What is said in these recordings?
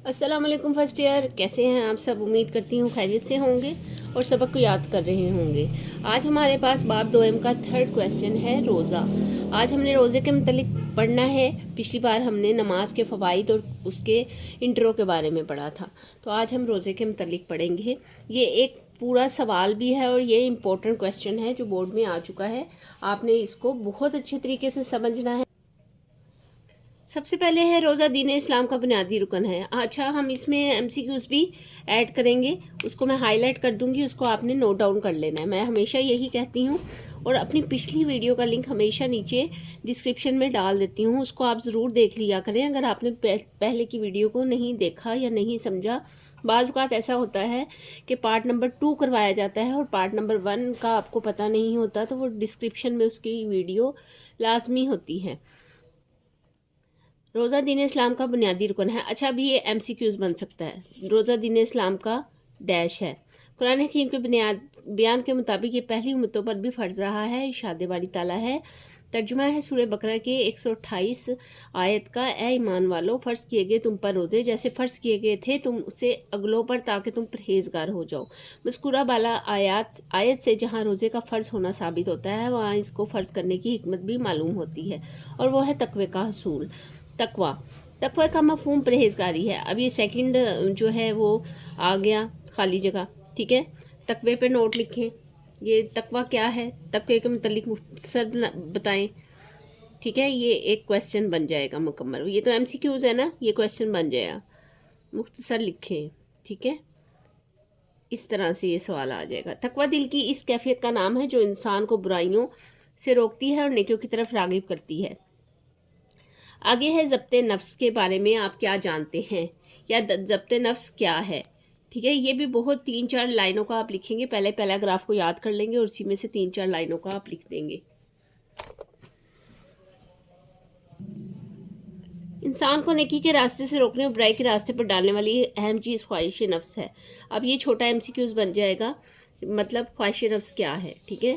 السلام علیکم first year, کیسے ہیں آپ سب؟ امید کرتی ہوں خیریت سے ہوں گے اور سبق کو یاد کر رہے ہوں گے۔ آج ہمارے پاس باب دوئم کا 3rd کویسچن ہے روزہ۔ آج ہم نے روزے کے متعلق پڑھنا ہے۔ پچھلی بار ہم نے نماز کے فوائد اور اس کے انٹرو کے بارے میں پڑھا تھا، تو آج ہم روزے کے متعلق پڑھیں گے۔ یہ ایک پورا سوال بھی ہے اور یہ امپورٹنٹ کویسچن ہے جو بورڈ میں آ چکا ہے، آپ نے اس کو بہت اچھے طریقے سے سمجھنا ہے۔ سب سے پہلے ہے روزہ دین اسلام کا بنیادی رکن ہے۔ اچھا، ہم اس میں ایم سی کیوز بھی ایڈ کریں گے، اس کو میں ہائی لائٹ کر دوں گی، اس کو آپ نے نوٹ ڈاؤن کر لینا ہے۔ میں ہمیشہ یہی کہتی ہوں اور اپنی پچھلی ویڈیو کا لنک ہمیشہ نیچے ڈسکرپشن میں ڈال دیتی ہوں، اس کو آپ ضرور دیکھ لیا کریں اگر آپ نے پہلے کی ویڈیو کو نہیں دیکھا یا نہیں سمجھا۔ بعض اوقات ایسا ہوتا ہے کہ پارٹ نمبر 2 کروایا جاتا ہے اور پارٹ نمبر 1 کا آپ کو پتہ نہیں ہوتا، تو وہ ڈسکرپشن میں اس کی ویڈیو لازمی ہوتی ہے۔ روزہ دین اسلام کا بنیادی رکن ہے۔ اچھا، ابھی یہ ایم سی کیوز بن سکتا ہے۔ روزہ دین اسلام کا ڈیش ہے۔ قرآن حکیم کے بیان کے مطابق یہ پہلی امتوں پر بھی فرض رہا ہے، ارشاد باری تعالیٰ ہے۔ ترجمہ ہے سورہ بقرہ کے 128 آیت کا۔ اے ایمان والو، فرض کیے گئے تم پر روزے جیسے فرض کیے گئے تھے تم سے اگلوں پر، تاکہ تم پرہیزگار ہو جاؤ۔ مذکورہ بالا آیت سے جہاں روزے کا فرض ہونا ثابت ہوتا ہے، وہاں اس کو فرض کرنے کی حکمت بھی معلوم ہوتی ہے، اور وہ ہے تقوی کا حصول۔ تقوی کا مفہوم پرہیزگاری ہے۔ اب یہ سیکنڈ جو ہے وہ آ گیا خالی جگہ، ٹھیک ہے۔ تقوی پہ نوٹ لکھیں، یہ تقوی کیا ہے، تقوی کے متعلق مختصر بتائیں، ٹھیک ہے۔ یہ ایک کویسچن بن جائے گا مکمل، یہ تو ایم سی کیوز ہے نا، یہ کویسچن بن جائے گا، مختصر لکھیں، ٹھیک ہے۔ اس طرح سے یہ سوال آ جائے گا۔ تقوی دل کی اس کیفیت کا نام ہے جو انسان کو برائیوں سے روکتی ہے اور نیکیوں کی طرف راغب کرتی ہے۔ آگے ہے ضبط نفس کے بارے میں آپ کیا جانتے ہیں، یا ضبط نفس کیا ہے، ٹھیک ہے۔ یہ بھی بہت 3-4 لائنوں کا آپ لکھیں گے، پہلے پیراگراف کو یاد کر لیں گے اور اسی میں سے 3-4 لائنوں کا آپ لکھ دیں گے۔ انسان کو نیکی کے راستے سے روکنے اور برائی کے راستے پر ڈالنے والی اہم چیز خواہش نفس ہے۔ اب یہ چھوٹا ایم سی کیوز بن جائے گا، مطلب خواہش نفس کیا ہے، ٹھیک ہے۔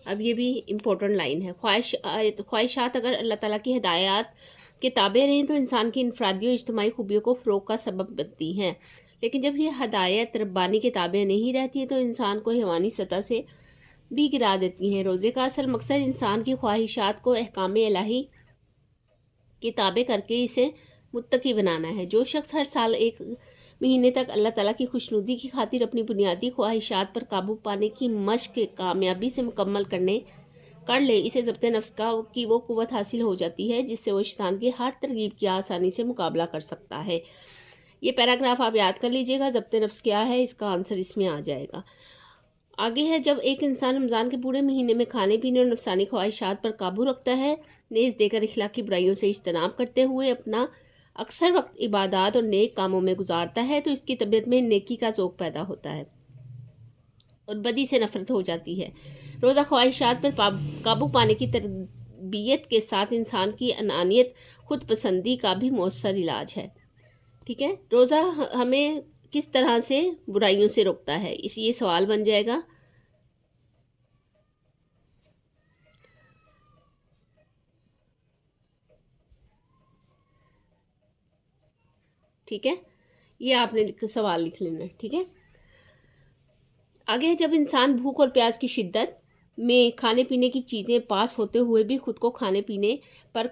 اب یہ بھی امپورٹنٹ لائن ہے۔ خواہشات اگر اللہ تعالیٰ کی ہدایات کے تابع رہیں تو انسان کی انفرادی اور اجتماعی خوبیوں کو فروغ کا سبب بنتی ہیں، لیکن جب یہ ہدایت ربانی کے تابع نہیں رہتی ہے تو انسان کو حیوانی سطح سے بھی گرا دیتی ہیں۔ روزے کا اصل مقصد انسان کی خواہشات کو احکام الہی کے تابع کر کے اسے متقی بنانا ہے۔ جو شخص ہر سال 1 مہینے تک اللہ تعالیٰ کی خوشنودی کی خاطر اپنی بنیادی خواہشات پر قابو پانے کی مشق کامیابی سے مکمل کر لے، اسے ضبط نفس کی وہ قوت حاصل ہو جاتی ہے جس سے وہ شیطان کی ہر ترغیب کی آسانی سے مقابلہ کر سکتا ہے۔ یہ پیراگراف آپ یاد کر لیجئے گا، ضبط نفس کیا ہے، اس کا آنسر اس میں آ جائے گا۔ آگے ہے جب ایک انسان رمضان کے پورے مہینے میں کھانے پینے اور نفسانی خواہشات پر قابو رکھتا ہے، نیز دے کر اخلاقی برائیوں سے اجتناب کرتے ہوئے اپنا اکثر وقت عبادات اور نیک کاموں میں گزارتا ہے، تو اس کی طبیعت میں نیکی کا ذوق پیدا ہوتا ہے اور بدی سے نفرت ہو جاتی ہے۔ روزہ خواہشات پر قابو پانے کی تربیت کے ساتھ انسان کی انانیت، خود پسندی کا بھی مؤثر علاج ہے، ٹھیک ہے۔ روزہ ہمیں کس طرح سے برائیوں سے روکتا ہے، یہ سوال بن جائے گا۔ ٹھیک ہے، یہ آپ نے سوال لکھ لینا ہے، ٹھیک ہے۔ آگے جب انسان بھوک اور پیاس کی شدت میں کھانے پینے کی چیزیں پاس ہوتے ہوئے بھی خود کو کھانے پینے پر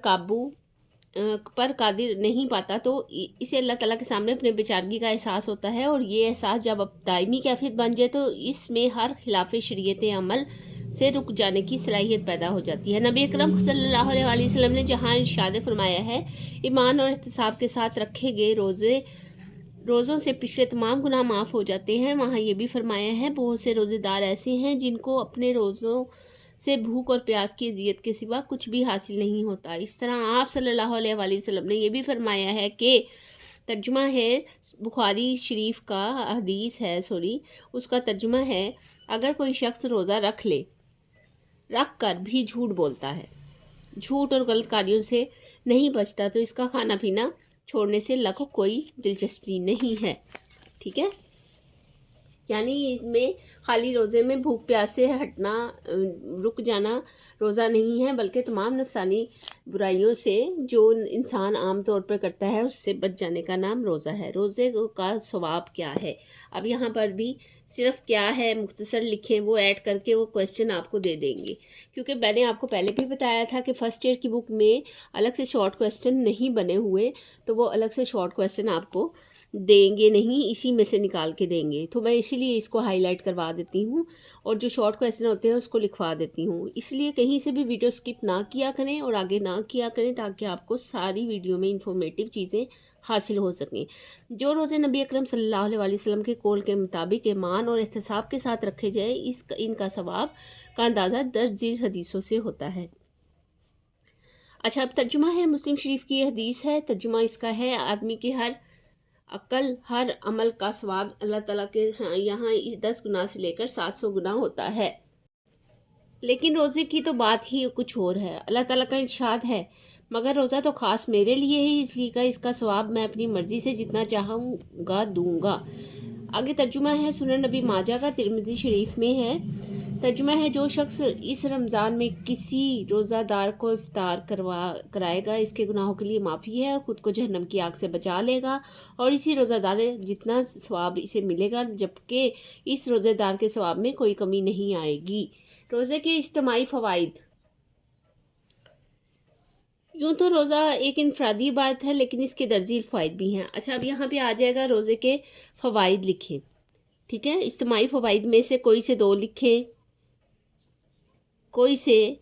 قادر نہیں پاتا تو اسے اللہ تعالیٰ کے سامنے اپنے بیچارگی کا احساس ہوتا ہے، اور یہ احساس جب اب دائمی کیفیت بن جائے تو اس میں ہر خلاف شریعت عمل سے رک جانے کی صلاحیت پیدا ہو جاتی ہے۔ نبی اکرم صلی اللہ علیہ وسلم نے جہاں ارشاد فرمایا ہے ایمان اور احتساب کے ساتھ رکھے گئے روزوں سے پچھلے تمام گناہ معاف ہو جاتے ہیں، وہاں یہ بھی فرمایا ہے بہت سے روزے دار ایسے ہیں جن کو اپنے روزوں سے بھوک اور پیاس کی اذیت کے سوا کچھ بھی حاصل نہیں ہوتا۔ اس طرح آپ صلی اللہ علیہ وسلم نے یہ بھی فرمایا ہے کہ ترجمہ ہے بخاری شریف کا حدیث ہے، اس کا ترجمہ ہے اگر کوئی شخص روزہ رکھ کر بھی جھوٹ بولتا ہے، جھوٹ اور غلط کاریوں سے نہیں بچتا، تو اس کا کھانا پینا چھوڑنے سے اللہ کو کوئی دلچسپی نہیں ہے، ٹھیک ہے۔ یعنی اس میں خالی روزے میں بھوک پیاس سے ہٹنا رک جانا روزہ نہیں ہے، بلکہ تمام نفسانی برائیوں سے جو انسان عام طور پر کرتا ہے اس سے بچ جانے کا نام روزہ ہے۔ روزے کا ثواب کیا ہے؟ اب یہاں پر بھی صرف کیا ہے مختصر لکھیں، وہ ایڈ کر کے وہ کویسچن آپ کو دے دیں گے، کیونکہ میں نے آپ کو پہلے بھی بتایا تھا کہ فرسٹ ایئر کی بک میں الگ سے شارٹ کویسچن نہیں بنے ہوئے، تو وہ الگ سے شارٹ کویسچن آپ کو دیں گے نہیں، اسی میں سے نکال کے دیں گے، تو میں اسی لیے اس کو ہائی لائٹ کروا دیتی ہوں اور جو شارٹ کویسچن ہوتے ہیں اس کو لکھوا دیتی ہوں۔ اس لیے کہیں سے بھی ویڈیو سکپ نہ کیا کریں اور آگے نہ کیا کریں، تاکہ آپ کو ساری ویڈیو میں انفارمیٹیو چیزیں حاصل ہو سکیں۔ جو روزے نبی اکرم صلی اللہ علیہ وسلم کے قول کے مطابق ایمان اور احتساب کے ساتھ رکھے جائیں، ان کا ثواب کا اندازہ 10 ذیل حدیثوں سے ہوتا ہے۔ اچھا، اب ترجمہ ہے، مسلم شریف کی یہ حدیث ہے، ترجمہ اس کا ہے، آدمی کے ہر ہر عمل کا ثواب اللہ تعالیٰ کے یہاں 10 گنا سے لے کر 700 گنا ہوتا ہے۔ لیکن روزے کی تو بات ہی کچھ اور ہے۔ اللہ تعالیٰ کا ارشاد ہے، مگر روزہ تو خاص میرے لیے ہی، اس لیے کا اس کا ثواب میں اپنی مرضی سے جتنا چاہوں گا دوں گا۔ آگے ترجمہ ہے، سنن نبی ماجہ کا، ترمذی شریف میں ہے۔ ترجمہ ہے، جو شخص اس رمضان میں کسی روزہ دار کو افطار کرائے گا، اس کے گناہوں کے لیے معافی ہے، خود کو جہنم کی آگ سے بچا لے گا، اور اسی روزہ دار جتنا ثواب اسے ملے گا، جبکہ اس روزہ دار کے ثواب میں کوئی کمی نہیں آئے گی۔ روزے کے اجتماعی فوائد۔ یوں تو روزہ ایک انفرادی عبادت ہے، لیکن اس کے درجیل فوائد بھی ہیں۔ اچھا، اب یہاں پہ آ جائے گا روزے کے فوائد لکھیں، ٹھیک ہے؟ اجتماعی فوائد میں سے کوئی سے 2 لکھیں، کوئی سے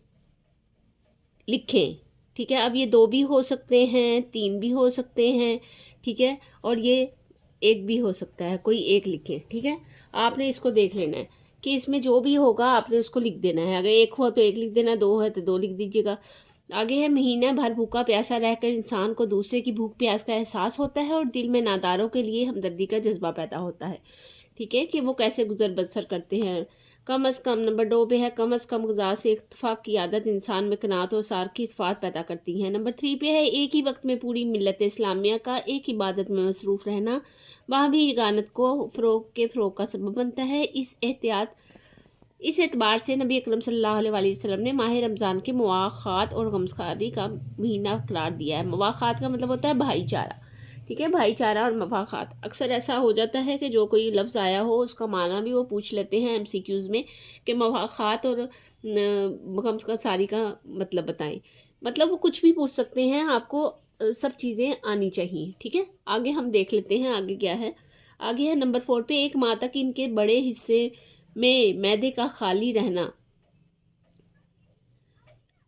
لکھیں، ٹھیک ہے؟ اب یہ 2 بھی ہو سکتے ہیں، 3 بھی ہو سکتے ہیں، ٹھیک ہے؟ اور یہ 1 بھی ہو سکتا ہے، کوئی 1 لکھیں، ٹھیک ہے؟ آپ نے اس کو دیکھ لینا ہے کہ اس میں جو بھی ہوگا آپ نے اس کو لکھ دینا ہے۔ اگر 1 ہو تو 1 لکھ دینا، 2 ہے تو 2 لکھ دیجیے گا۔ آگے ہے، مہینہ بھر بھوکا پیاسا رہ کر انسان کو دوسرے کی بھوک پیاس کا احساس ہوتا ہے اور دل میں ناداروں کے لیے ہمدردی کا جذبہ پیدا ہوتا ہے، ٹھیک ہے؟ کہ وہ کیسے گزر بسر کرتے ہیں۔ کم از کم نمبر 2 پہ ہے، کم از کم غذا سے اتفاق کی عادت انسان میں قناعت و سار کی صفات پیدا کرتی ہے۔ نمبر 3 پہ ہے، ایک ہی وقت میں پوری ملت اسلامیہ کا ایک عبادت میں مصروف رہنا وہاں بھی یگانت کو فروغ کا سبب بنتا ہے۔ اس اعتبار سے نبی اکرم صلی اللہ علیہ وسلم نے ماہ رمضان کے مواخات اور غمخواری کا مہینہ قرار دیا ہے۔ مواخات کا مطلب ہوتا ہے بھائی چارہ، ٹھیک ہے؟ بھائی چارہ اور مواخات۔ اکثر ایسا ہو جاتا ہے کہ جو کوئی لفظ آیا ہو اس کا معنی بھی وہ پوچھ لیتے ہیں MCQs میں کہ مواخات اور غمخواری کا مطلب بتائیں، مطلب وہ کچھ بھی پوچھ سکتے ہیں، آپ کو سب چیزیں آنی چاہیے، ٹھیک ہے؟ آگے ہم دیکھ لیتے ہیں آگے کیا ہے۔ آگے ہے نمبر 4 پہ، 1 ماہ تک ان کے بڑے حصے میں معدے کا خالی رہنا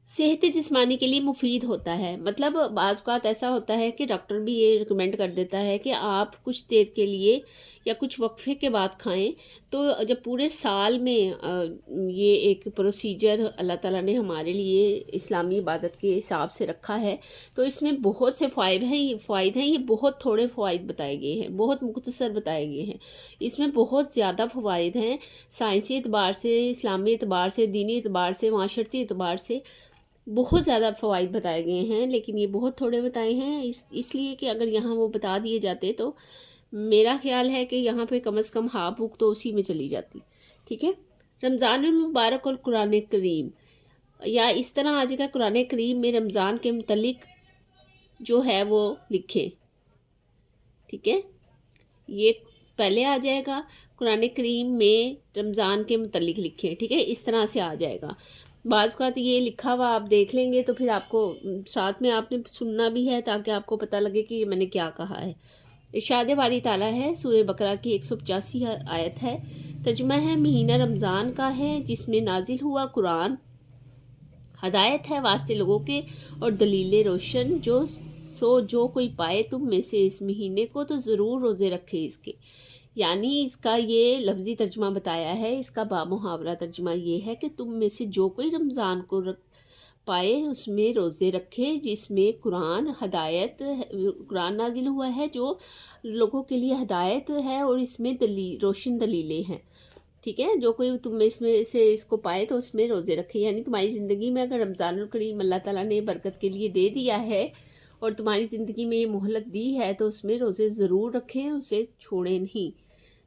صحت جسمانی کے لیے مفید ہوتا ہے۔ مطلب بعض اوقات ایسا ہوتا ہے کہ ڈاکٹر بھی یہ ریکمینڈ کر دیتا ہے کہ آپ کچھ دیر کے لیے یا کچھ وقفے کے بعد کھائیں، تو جب پورے سال میں یہ ایک پروسیجر اللہ تعالیٰ نے ہمارے لیے اسلامی عبادت کے حساب سے رکھا ہے، تو اس میں بہت سے فوائد ہیں۔ یہ بہت تھوڑے فوائد بتائے گئے ہیں، بہت مختصر بتائے گئے ہیں، اس میں بہت زیادہ فوائد ہیں، سائنسی اعتبار سے، اسلامی اعتبار سے، دینی اعتبار سے، معاشرتی اعتبار سے بہت زیادہ فوائد بتائے گئے ہیں، لیکن یہ بہت تھوڑے بتائے ہیں، اس لیے کہ اگر یہاں وہ بتا دیے جاتے تو میرا خیال ہے کہ یہاں پہ کم از کم ہاف بک تو اسی میں چلی جاتی، ٹھیک ہے؟ رمضان المبارک اور قرآن کریم، یا اس طرح آ جائے گا قرآن کریم میں رمضان کے متعلق جو ہے وہ لکھیں، ٹھیک ہے؟ یہ پہلے آ جائے گا، قرآن کریم میں رمضان کے متعلق لکھیں، ٹھیک ہے؟ اس طرح سے آ جائے گا۔ بعض اوقات یہ لکھا ہوا آپ دیکھ لیں گے تو پھر آپ کو ساتھ میں آپ نے سننا بھی ہے تاکہ آپ کو پتہ لگے کہ میں نے کیا کہا ہے۔ ارشاد باری تعالیٰ ہے، سورہ بقرہ کی 185 آیت ہے، ترجمہ ہے، مہینہ رمضان کا ہے جس میں نازل ہوا قرآن، ہدایت ہے واسطے لوگوں کے اور دلیل روشن، جو کوئی پائے تم میں سے اس مہینے کو تو ضرور روزے رکھے اس کے۔ یعنی اس کا یہ لفظی ترجمہ بتایا ہے، اس کا بامحاورہ ترجمہ یہ ہے کہ تم میں سے جو کوئی رمضان کو پائے اس میں روزے رکھے، جس میں قرآن نازل ہوا ہے جو لوگوں کے لیے ہدایت ہے اور اس میں روشن دلیلیں ہیں، ٹھیک ہے؟ جو کوئی تم میں سے اس کو پائے تو اس میں روزے رکھے، یعنی تمہاری زندگی میں اگر رمضان الکریم اللہ تعالیٰ نے برکت کے لیے دے دیا ہے اور تمہاری زندگی میں یہ مہلت دی ہے تو اس میں روزے ضرور رکھیں، اسے چھوڑیں نہیں،